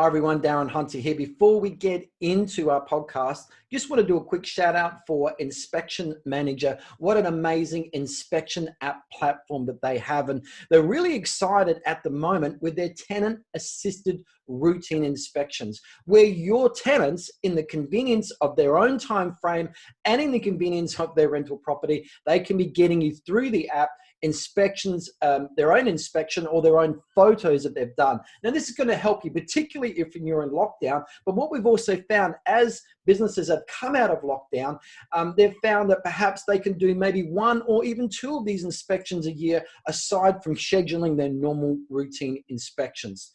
Hi everyone, Darren Hunter here. Before we get into our podcast, just want to do a quick shout out for Inspection Manager. What an amazing inspection app platform that they have. And they're really excited at the moment with their tenant assisted routine inspections, where your tenants, in the convenience of their own time frame and in the convenience of their rental property, they can be getting you through the app inspections, their own inspection or their own photos that they've done. Now, this is going to help you, particularly if you're in lockdown. But what we've also found as businesses have come out of lockdown, they've found that perhaps they can do maybe one or even two of these inspections a year, aside from scheduling their normal routine inspections.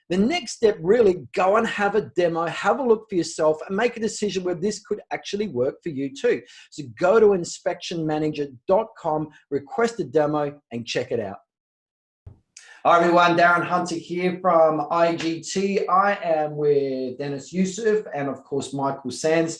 The next step, really go and have a demo, have a look for yourself and make a decision where this could actually work for you too. So go to inspectionmanager.com, request a demo and check it out. Hi everyone, Darren Hunter here from IGT. I am with Deniz Yusuf and of course, Michael Sanz.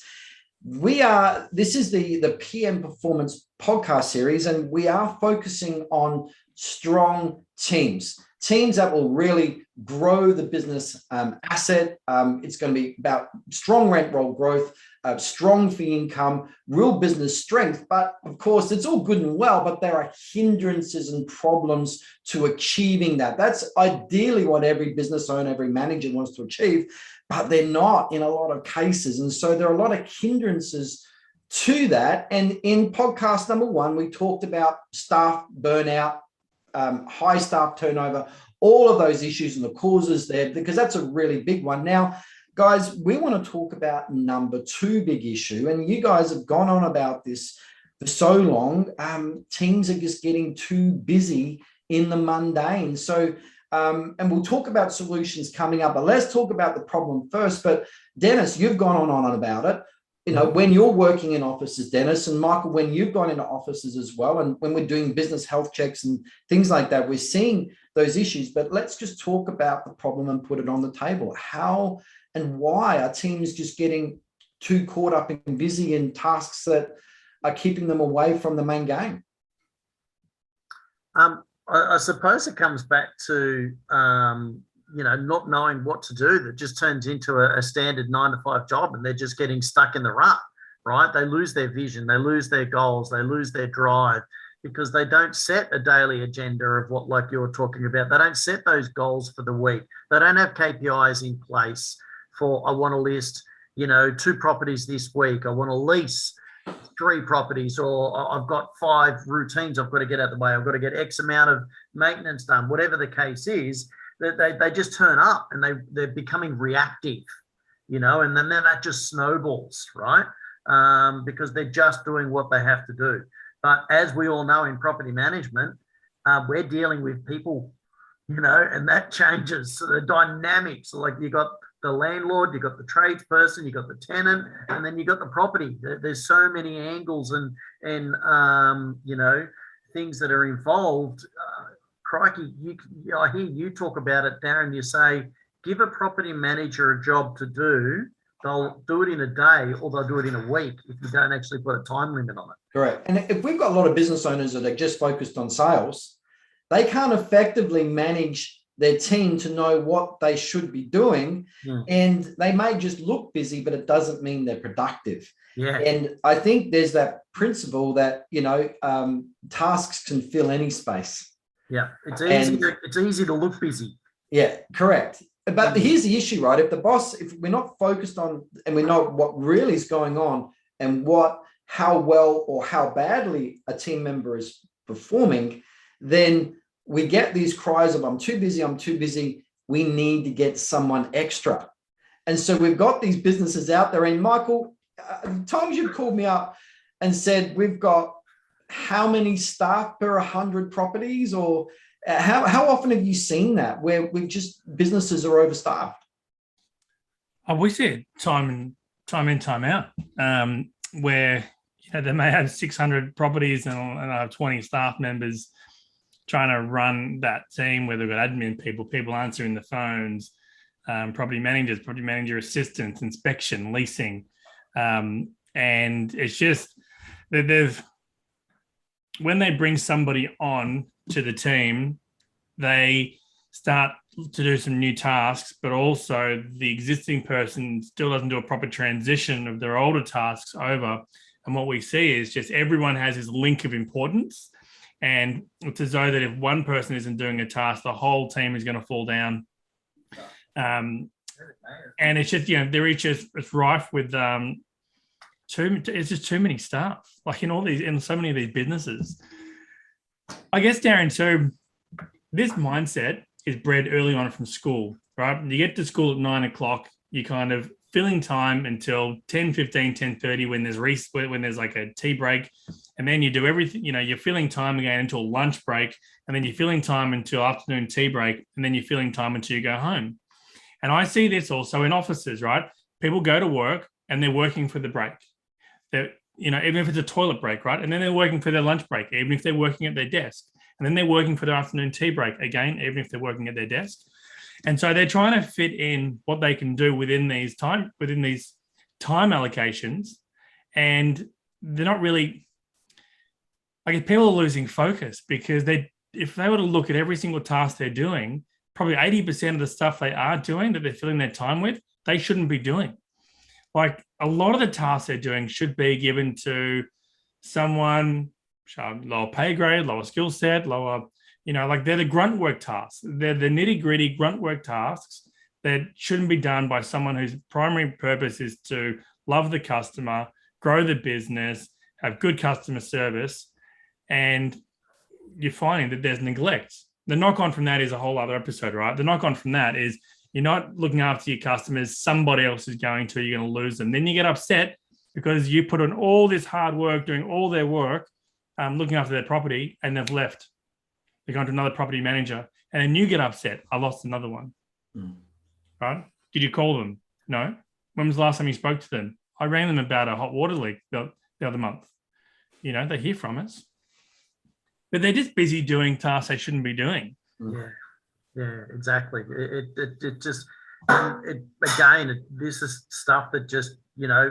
This is the PM Performance podcast series, and we are focusing on strong teams that will really grow the business asset. It's going to be about strong rent roll growth, strong fee income, real business strength. But of course, it's all good and well, but there are hindrances and problems to achieving that. That's ideally what every business owner, every manager wants to achieve, but they're not in a lot of cases. And so there are a lot of hindrances to that. And in podcast number 1, we talked about staff burnout, high staff turnover, all of those issues and the causes there, because that's a really big one. Now, guys, we want to talk about number 2 big issue, and you guys have gone on about this for so long. Teams are just getting too busy in the mundane. So, and we'll talk about solutions coming up, but let's talk about the problem first. But Deniz, you've gone on about it. You know, when you're working in offices, Deniz, and Michael, when you've gone into offices as well, and when we're doing business health checks and things like that, we're seeing those issues. But let's just talk about the problem and put it on the table. How and why are teams just getting too caught up and busy in tasks that are keeping them away from the main game? I suppose it comes back to not knowing what to do. That just turns into a standard 9-to-5 job, and they're just getting stuck in the rut, right? They lose their vision, they lose their goals, they lose their drive because they don't set a daily agenda of what, like you're talking about. They don't set those goals for the week. They don't have KPIs in place for, I want to list, 2 properties this week. I want to lease 3 properties, or I've got 5 routines I've got to get out of the way. I've got to get X amount of maintenance done, whatever the case is. They just turn up and they're becoming reactive, and then that just snowballs, right? Because they're just doing what they have to do. But as we all know in property management, we're dealing with people, and that changes. So the dynamics, like you got the landlord, you got the tradesperson, you got the tenant, and then you got the property. There's so many angles and things that are involved. Crikey, I hear you talk about it, Darren. You say, give a property manager a job to do. They'll do it in a day or they'll do it in a week if you don't actually put a time limit on it. Correct. And if we've got a lot of business owners that are just focused on sales, they can't effectively manage their team to know what they should be doing. And they may just look busy, but it doesn't mean they're productive. Yeah. And I think there's that principle that, tasks can fill any space. Yeah, it's easy to look busy. Yeah, correct. But here's the issue, right? If we're not focused on and we know what really is going on and how well or how badly a team member is performing, then we get these cries of I'm too busy. We need to get someone extra. And so we've got these businesses out there. And Michael, times you've called me up and said, we've got how many staff per 100 properties, or how often have you seen that where businesses are overstaffed? We see it time in, time out, where they may have 600 properties and I have 20 staff members trying to run that team where they've got admin people answering the phones, property managers, property manager assistants, inspection, leasing. And it's just that when they bring somebody on to the team, they start to do some new tasks, but also the existing person still doesn't do a proper transition of their older tasks over. And what we see is just everyone has this link of importance. And it's as though that if one person isn't doing a task, the whole team is going to fall down. And it's just, they're each just, it's rife with it's just too many staff, like in so many of these businesses. I guess, Darren, so this mindset is bred early on from school, right? You get to school at 9 o'clock, you kind of filling time until 10:15, 10:30 when there's like a tea break. And then you do everything, you're filling time again until lunch break. And then you're filling time until afternoon tea break. And then you're filling time until you go home. And I see this also in offices, right? People go to work and they're working for the break. They're, even if it's a toilet break, right? And then they're working for their lunch break, even if they're working at their desk. And then they're working for their afternoon tea break, again, even if they're working at their desk. And so they're trying to fit in what they can do within these time allocations. And they're not really, people are losing focus because if they were to look at every single task they're doing, probably 80% of the stuff they are doing that they're filling their time with, they shouldn't be doing. Like a lot of the tasks they're doing should be given to someone lower pay grade, lower skill set, lower, they're the grunt work tasks. They're the nitty gritty grunt work tasks that shouldn't be done by someone whose primary purpose is to love the customer, grow the business, have good customer service. And you're finding that there's neglect. The knock on from that is a whole other episode, right? The knock on from that is you're not looking after your customers. Somebody else is you're going to lose them. Then you get upset because you put in all this hard work, doing all their work, looking after their property, and they've left. They're going to another property manager. And then you get upset. I lost another one. Right? Did you call them? No. When was the last time you spoke to them? I rang them about a hot water leak the other month. They hear from us. But they're just busy doing tasks they shouldn't be doing. Yeah, exactly. This is stuff that just,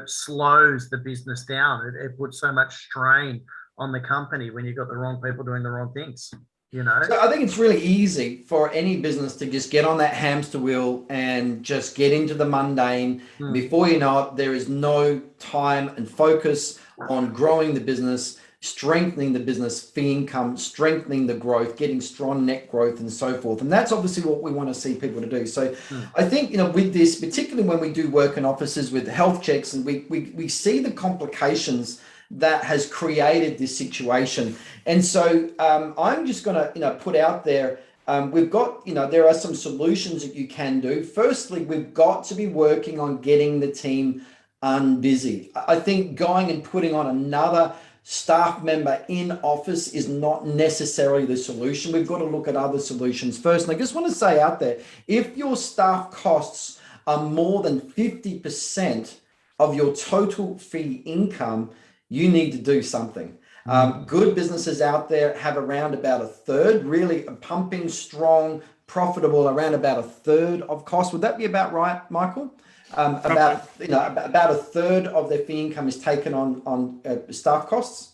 slows the business down. It puts so much strain on the company when you've got the wrong people doing the wrong things, So I think it's really easy for any business to just get on that hamster wheel and just get into the mundane. Before you know it, there is no time and focus on growing the business, strengthening the business fee income, strengthening the growth, getting strong net growth and so forth. And that's obviously what we want to see people to do. So I think, with this, particularly when we do work in offices with health checks and we see the complications that has created this situation. And so I'm just going to, put out there, we've got, there are some solutions that you can do. Firstly, we've got to be working on getting the team unbusy. I think going and putting on another staff member in office is not necessarily the solution. We've got to look at other solutions first. And I just want to say out there, if your staff costs are more than 50% of your total fee income, you need to do something. Good businesses out there have around about a third, really pumping strong, profitable, around about a third of cost. Would that be about right, Michael? About a third of their fee income is taken on staff costs.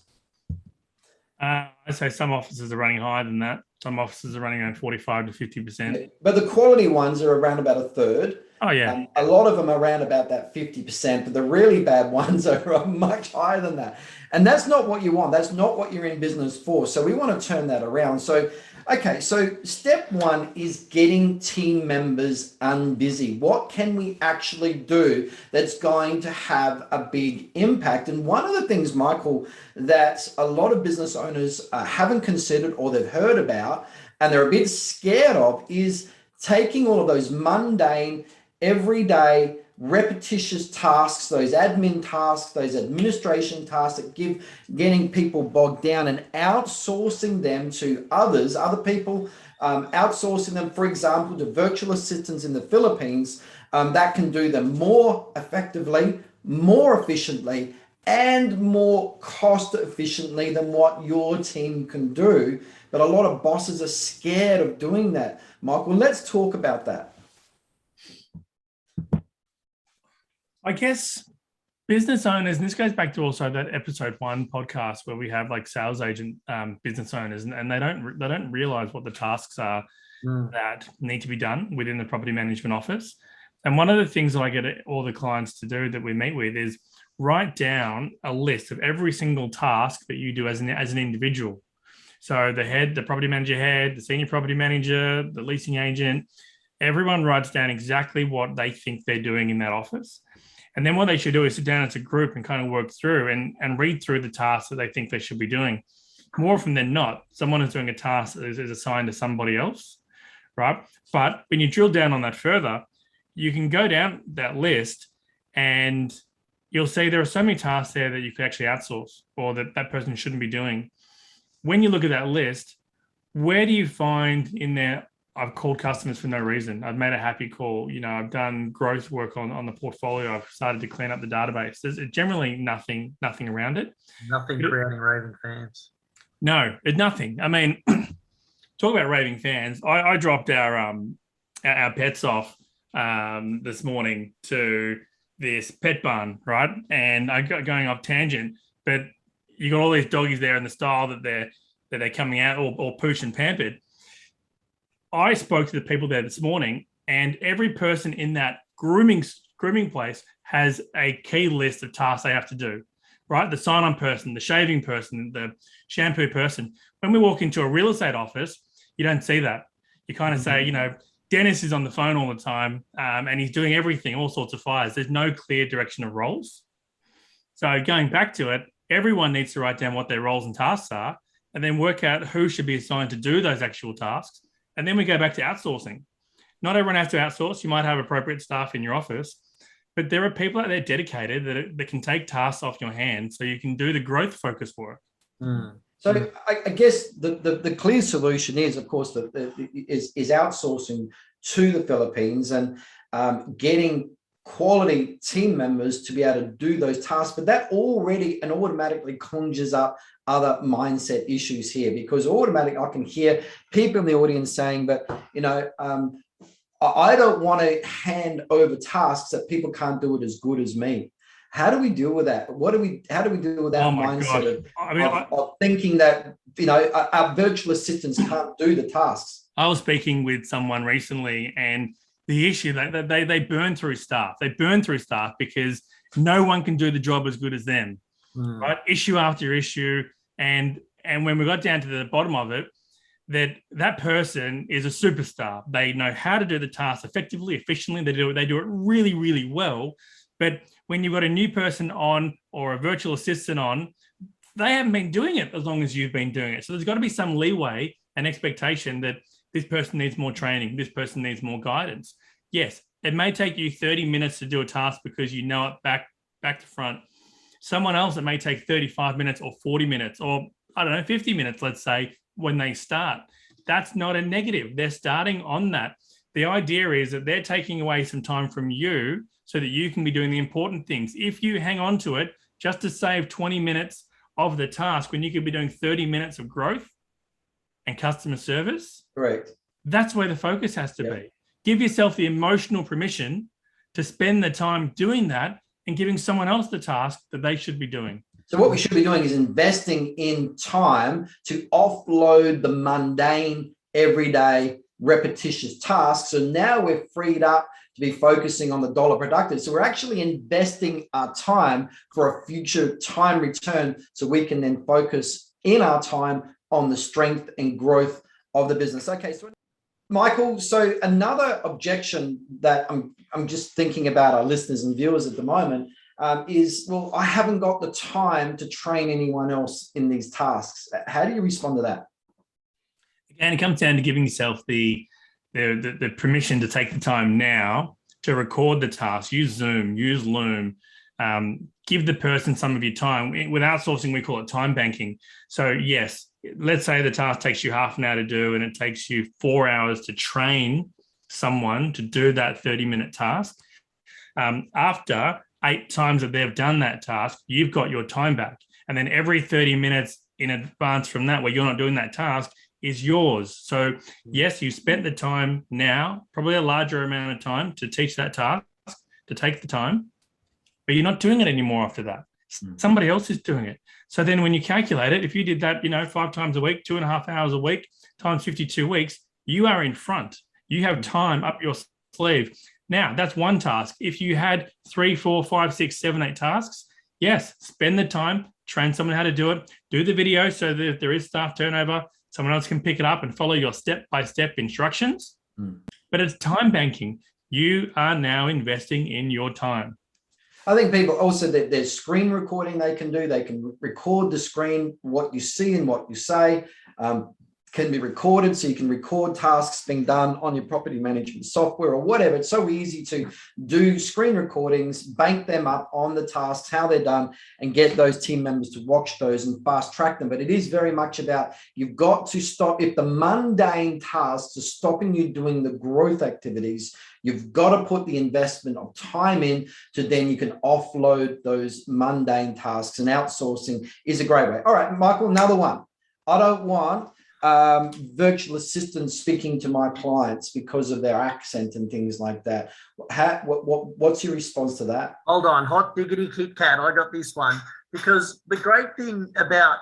I'd say some offices are running higher than that. Some offices are running around 45 to 50%. But the quality ones are around about a third. Oh, yeah. A lot of them are around about that 50%, but the really bad ones are much higher than that. And that's not what you want. That's not what you're in business for. So we want to turn that around. So, okay, so step one is getting team members unbusy. What can we actually do that's going to have a big impact? And one of the things, Michael, that a lot of business owners haven't considered or they've heard about and they're a bit scared of is taking all of those mundane, everyday, repetitious tasks, those admin tasks, those administration tasks that getting people bogged down and outsourcing them to other people, outsourcing them, for example, to virtual assistants in the Philippines that can do them more effectively, more efficiently, and more cost efficiently than what your team can do. But a lot of bosses are scared of doing that. Michael, let's talk about that. I guess business owners, and this goes back to also that episode 1 podcast where we have like sales agent business owners, and they don't realize what the tasks are. that need to be done within the property management office. And one of the things that I get all the clients to do that we meet with is write down a list of every single task that you do as an individual. So the property manager head, the senior property manager, the leasing agent, everyone writes down exactly what they think they're doing in that office. And then what they should do is sit down as a group and kind of work through and read through the tasks that they think they should be doing. More often than not, someone is doing a task that is assigned to somebody else, right? But when you drill down on that further, you can go down that list and you'll see there are so many tasks there that you could actually outsource or that person shouldn't be doing. When you look at that list, where do you find in there, I've called customers for no reason. I've made a happy call. I've done growth work on the portfolio. I've started to clean up the database. There's generally nothing around it. Nothing creating raving fans. No, it's nothing. I mean, talk about raving fans. I dropped our pets off this morning to this pet barn, right? And I got going off tangent, but you got all these doggies there in the style that they're coming out all pooched and pampered. I spoke to the people there this morning, and every person in that grooming place has a key list of tasks they have to do, right? The sign-on person, the shaving person, the shampoo person. When we walk into a real estate office, you don't see that. You kind of say, Dennis is on the phone all the time, and he's doing everything, all sorts of fires. There's no clear direction of roles. So going back to it, everyone needs to write down what their roles and tasks are, and then work out who should be assigned to do those actual tasks. And then we go back to outsourcing. Not everyone has to outsource. You might have appropriate staff in your office, but there are people out there dedicated that can take tasks off your hands so you can do the growth focus work. So I guess the clear solution is, of course, is outsourcing to the Philippines and getting quality team members to be able to do those tasks. But that already and automatically conjures up other mindset issues here, because I can hear people in the audience saying, but I don't want to hand over tasks that people can't do it as good as me. How do we deal with that? How do we deal with that mindset of thinking that our virtual assistants can't do the tasks? I was speaking with someone recently, and the issue that they burn through staff. They burn through staff because no one can do the job as good as them. Right? Issue after issue, and when we got down to the bottom of it, that person is a superstar. They know how to do the task effectively, efficiently. They do it really, really well. But when you've got a new person on or a virtual assistant on, they haven't been doing it as long as you've been doing it. So there's got to be some leeway and expectation that this person needs more training, this person needs more guidance. Yes, it may take you 30 minutes to do a task because you know it back to front. Someone else, it may take 35 minutes or 40 minutes or, 50 minutes, let's say, when they start. That's not a negative. They're starting on that. The idea is that they're taking away some time from you so that you can be doing the important things. If you hang on to it just to save 20 minutes of the task when you could be doing 30 minutes of growth and customer service, correct. That's where the focus has to be. Give yourself the emotional permission to spend the time doing that and giving someone else the task that they should be doing. So what we should be doing is investing in time to offload the mundane, everyday, repetitious tasks. So now we're freed up to be focusing on the dollar productive. So we're actually investing our time for a future time return so we can then focus in our time on the strength and growth of the business. Okay, so Michael, so another objection that I'm just thinking about our listeners and viewers at the moment is, well, I haven't got the time to train anyone else in these tasks. How do you respond to that? Again, it comes down to giving yourself the permission to take the time now to record the task. Use Zoom, use Loom. Give the person some of your time. With outsourcing, we call it time banking. So yes, let's say the task takes you half an hour to do and it takes you 4 hours to train someone to do that 30-minute task. After 8 times that they've done that task, you've got your time back. And then every 30 minutes in advance from that, where you're not doing that task, is yours. So yes, you spent the time now, probably a larger amount of time to teach that task, to take the time, but you're not doing it anymore after that. Somebody else is doing it. So then when you calculate it, if you did that, 5 times a week, 2.5 hours a week, times 52 weeks, You are in front. You have time up your sleeve. Now, that's one task. If you had 3, 4, 5, 6, 7, 8 tasks, yes, spend the time, train someone how to do it, do the video so that if there is staff turnover, someone else can pick it up and follow your step-by-step instructions. But it's time banking. You are now investing in your time. I think people also, there's screen recording they can do. They can record the screen, what you see and what you say. Can be recorded, so you can record tasks being done on your property management software or whatever. It's so easy to do screen recordings, bank them up on the tasks, how they're done, and get those team members to watch those and fast track them. But it is very much about, you've got to stop. If the mundane tasks are stopping you doing the growth activities, you've got to put the investment of time in to then you can offload those mundane tasks, and outsourcing is a great way. All right, Michael, another one. I don't want virtual assistants speaking to my clients because of their accent and things like that. What's your response to that? Hold on, hot diggity Kit Kat, I got this one. Because the great thing about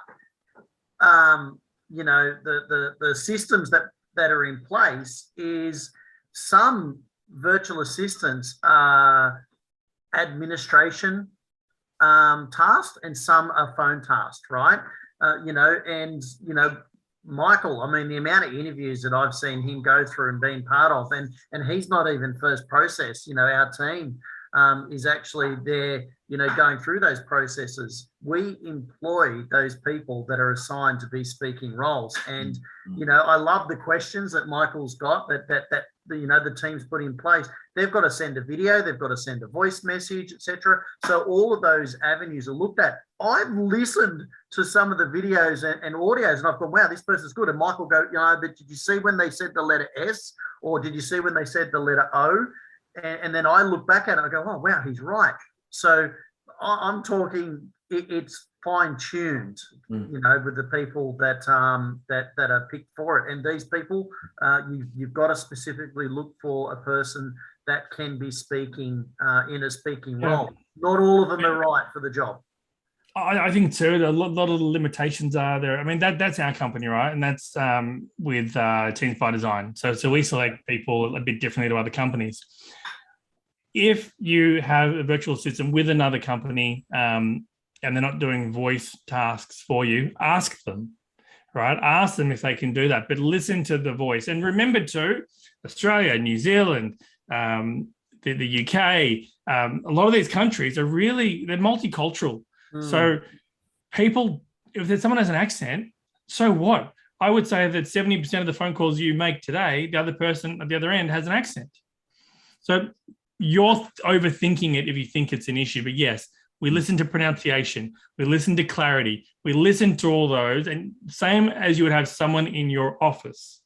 the systems that are in place is some virtual assistants are administration tasked and some are phone tasked, right? Michael, I mean, the amount of interviews that I've seen him go through and been part of, and he's not even first process. Our team is actually there, going through those processes. We employ those people that are assigned to be speaking roles. And, I love the questions that Michael's got that the team's put in place. They've got to send a video, they've got to send a voice message, etc. So all of those avenues are looked at. I've listened to some of the videos and audios, and I've gone, wow, this person's good. And Michael go, but did you see when they said the letter S, or did you see when they said the letter O? And then I look back at it and I go, oh, wow, he's right. So I'm talking, it's fine-tuned, with the people that are picked for it. And these people, you've got to specifically look for a person that can be speaking in a speaking role. Not all of them are right for the job. I think too, a lot of the limitations are there. I mean, that's our company, right? And that's with Teams by Design. So we select people a bit differently to other companies. If you have a virtual assistant with another company and they're not doing voice tasks for you, ask them, right? Ask them if they can do that, but listen to the voice. And remember too, Australia, New Zealand, the UK, a lot of these countries are they're multicultural. So people, if someone has an accent, so what? I would say that 70% of the phone calls you make today, the other person at the other end has an accent. So you're overthinking it if you think it's an issue. But yes, we listen to pronunciation, we listen to clarity, we listen to all those, and same as you would have someone in your office,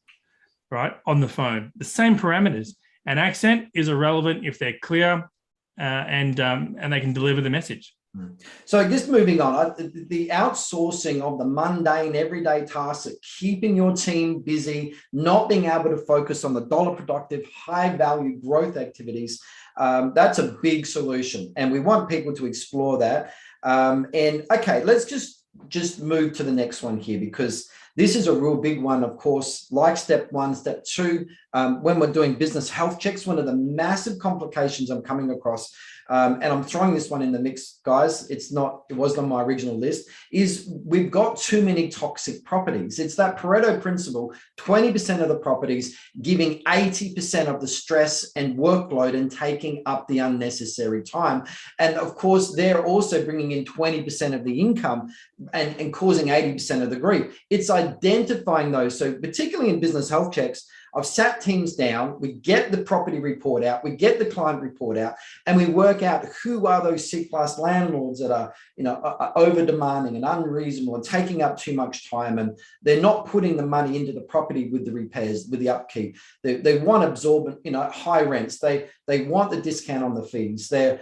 right, on the phone, the same parameters. An accent is irrelevant if they're clear and they can deliver the message. So just moving on, the outsourcing of the mundane everyday tasks, of keeping your team busy, not being able to focus on the dollar productive, high value growth activities, that's a big solution. And we want people to explore that. And okay, let's just move to the next one here, because this is a real big one, of course, like step one, step two. When we're doing business health checks, one of the massive complications I'm coming across, and I'm throwing this one in the mix, guys, it wasn't on my original list, is we've got too many toxic properties. It's that Pareto principle, 20% of the properties giving 80% of the stress and workload and taking up the unnecessary time. And of course, they're also bringing in 20% of the income and causing 80% of the grief. It's identifying those. So particularly in business health checks, I've sat teams down, we get the property report out, we get the client report out, and we work out who are those C-class landlords that are, over demanding and unreasonable and taking up too much time, and they're not putting the money into the property with the repairs, with the upkeep. They want absorbent, high rents. They want the discount on the fees. They're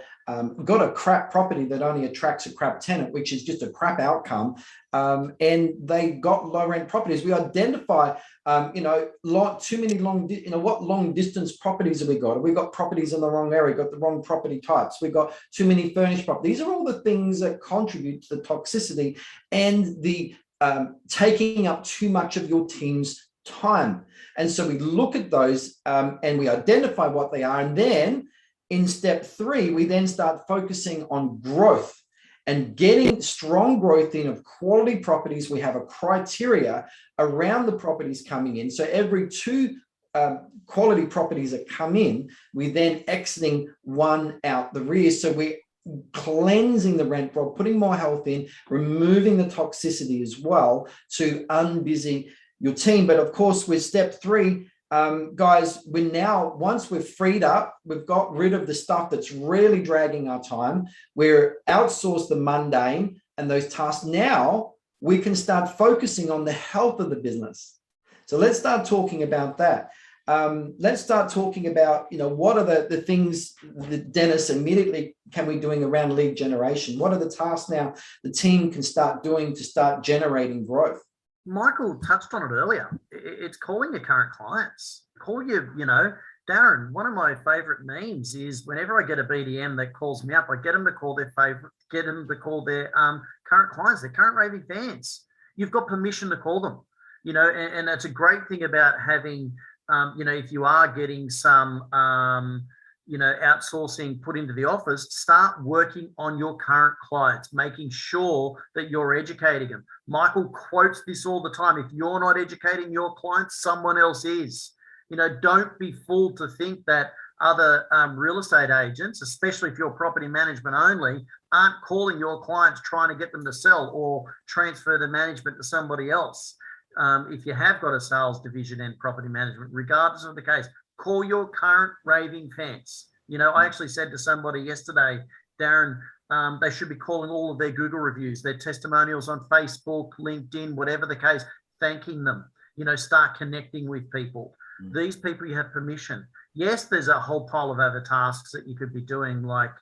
got a crap property that only attracts a crap tenant, which is just a crap outcome. And they got low rent properties. We identify, too many long distance properties have we got? Have we got properties in the wrong area? Got the wrong property types? We've got too many furnished properties. These are all the things that contribute to the toxicity and the taking up too much of your team's time. And so we look at those and we identify what they are. And then in step 3, we then start focusing on growth and getting strong growth in of quality properties. We have a criteria around the properties coming in. So every 2 quality properties that come in, we then exiting 1 out the rear. So we're cleansing the rent roll, putting more health in, removing the toxicity as well to unbusy your team. But of course, with step 3, guys, we're now, once we've freed up, we've got rid of the stuff that's really dragging our time, we're outsourced the mundane and those tasks. Now we can start focusing on the health of the business. So let's start talking about that. Let's start talking about, what are the things that Dennis immediately can we doing around lead generation? What are the tasks now the team can start doing to start generating growth? Michael touched on it earlier. It's calling your current clients. Call your, Darren, one of my favorite memes is whenever I get a BDM that calls me up, I get them to call their current clients, their current raving fans. You've got permission to call them, and that's a great thing about having, if you are getting some, outsourcing put into the office, start working on your current clients, making sure that you're educating them. Michael quotes this all the time. If you're not educating your clients, someone else is. Don't be fooled to think that other real estate agents, especially if you're property management only, aren't calling your clients trying to get them to sell or transfer the management to somebody else. If you have got a sales division and property management, regardless of the case, call your current raving fans. I actually said to somebody yesterday, Darren, they should be calling all of their Google reviews, their testimonials on Facebook, LinkedIn, whatever the case, thanking them, start connecting with people. These people you have permission. Yes, there's a whole pile of other tasks that you could be doing, like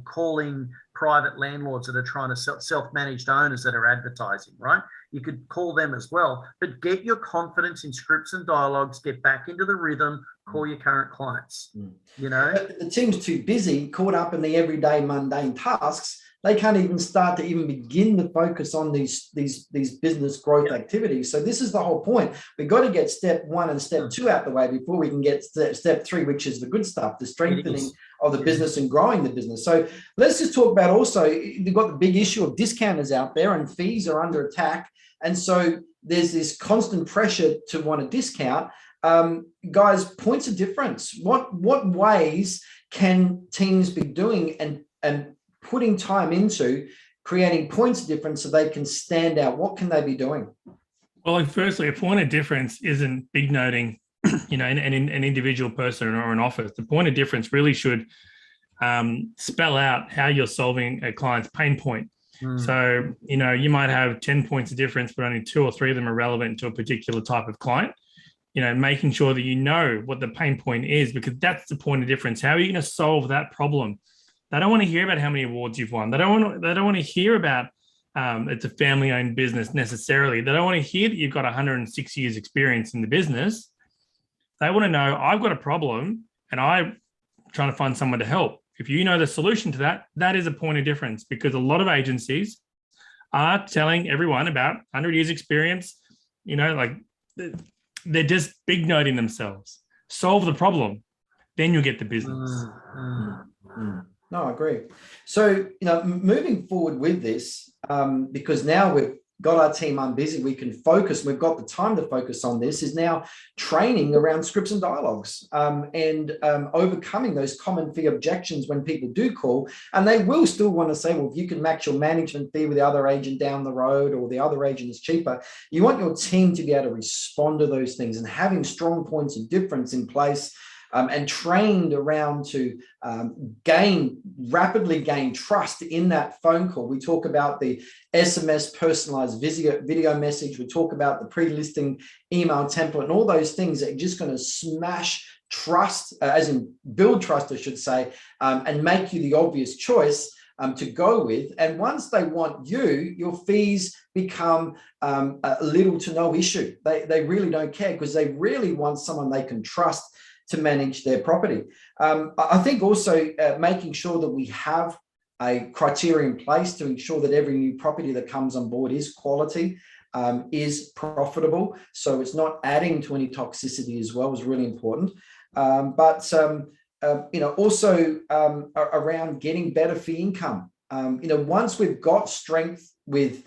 calling private landlords that are trying to self-managed owners that are advertising, right? You could call them as well, but get your confidence in scripts and dialogues, get back into the rhythm, call your current clients, The team's too busy, caught up in the everyday mundane tasks. They can't even start to even begin to focus on these business growth activities. So this is the whole point. We've got to get step 1 and step 2 out the way before we can get step 3, which is the good stuff, the strengthening of the business and growing the business. So let's just talk about also, you've got the big issue of discounters out there and fees are under attack. And so there's this constant pressure to want to discount. Guys, points of difference. What ways can teams be doing and putting time into creating points of difference so they can stand out? What can they be doing? Well, firstly, a point of difference isn't big noting, an individual person or an office. The point of difference really should spell out how you're solving a client's pain point. So, you might have 10 points of difference, but only 2 or 3 of them are relevant to a particular type of client. Making sure that you know what the pain point is, because that's the point of difference. How are you going to solve that problem? They don't want to hear about how many awards you've won. They don't want to hear about it's a family-owned business necessarily. They don't want to hear that you've got 106 years experience in the business. They want to know, I've got a problem and I'm trying to find someone to help. If you know the solution to that, that is a point of difference, because a lot of agencies are telling everyone about 100 years experience, they're just big noting themselves. Solve the problem, then you'll get the business. No, I agree. So, moving forward with this, because now we've got our team Unbusy, we can focus, we've got the time to focus on this, is now training around scripts and dialogues and overcoming those common fee objections when people do call. And they will still want to say, well, if you can match your management fee with the other agent down the road, or the other agent is cheaper, you want your team to be able to respond to those things, and having strong points of difference in place and trained around to rapidly gain trust in that phone call. We talk about the SMS personalized video message. We talk about the pre-listing email template and all those things that are just going to smash trust, as in build trust, I should say, and make you the obvious choice to go with. And once they want you, your fees become a little to no issue. They really don't care, because they really want someone they can trust to manage their property. I think also making sure that we have a criteria in place to ensure that every new property that comes on board is quality, is profitable. So it's not adding to any toxicity as well, is really important. Also around getting better fee income. Once we've got strength with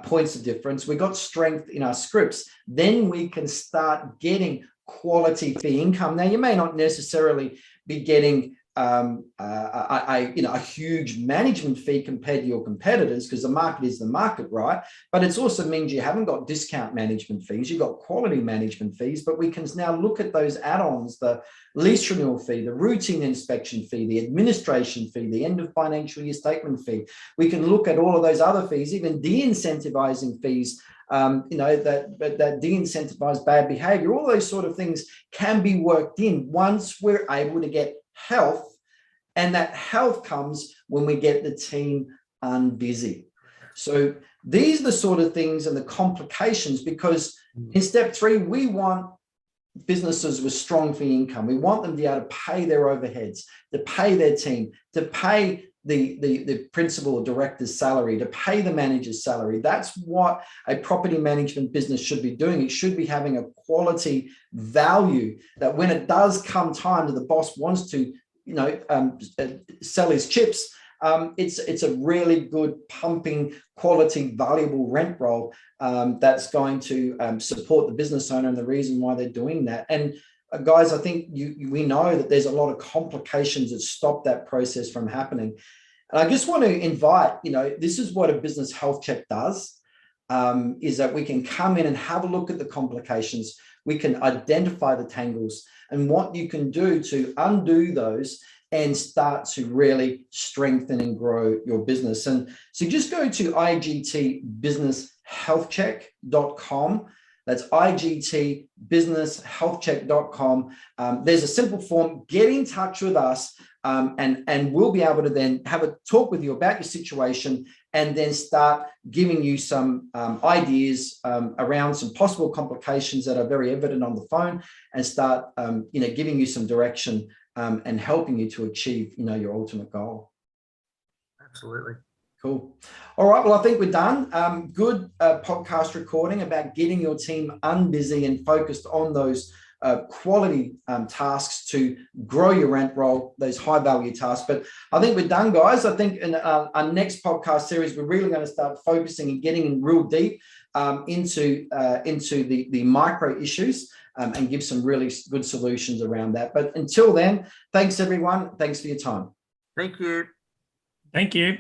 points of difference, we've got strength in our scripts, then we can start getting quality fee income. Now, you may not necessarily be getting a huge management fee compared to your competitors, because the market is the market, right? But it also means you haven't got discount management fees, you've got quality management fees. But we can now look at those add-ons, the lease renewal fee, the routine inspection fee, the administration fee, the end of financial year statement fee. We can look at all of those other fees, even de-incentivizing fees, that de-incentivize bad behavior. All those sort of things can be worked in once we're able to get health, and that health comes when we get the team unbusy. So these are the sort of things and the complications, because in step 3, we want businesses with strong fee income. We want them to be able to pay their overheads, to pay their team, to pay the principal or director's salary, to pay the manager's salary. That's what a property management business should be doing. It should be having a quality value that when it does come time to the boss wants to, sell his chips, it's a really good pumping quality valuable rent roll that's going to support the business owner and the reason why they're doing that. And guys, I think we know that there's a lot of complications that stop that process from happening. And I just want to invite, this is what a business health check does, is that we can come in and have a look at the complications. We can identify the tangles and what you can do to undo those and start to really strengthen and grow your business. And so just go to igtbusinesshealthcheck.com. That's igtbusinesshealthcheck.com. There's a simple form. Get in touch with us, and we'll be able to then have a talk with you about your situation, and then start giving you some ideas around some possible complications that are very evident on the phone, and start giving you some direction and helping you to achieve your ultimate goal. Absolutely. Cool. All right. Well, I think we're done. Good podcast recording about getting your team unbusy and focused on those quality tasks to grow your rent roll, those high value tasks. But I think we're done, guys. I think in our next podcast series, we're really going to start focusing and getting in real deep into the micro issues and give some really good solutions around that. But until then, thanks everyone. Thanks for your time. Thank you. Thank you.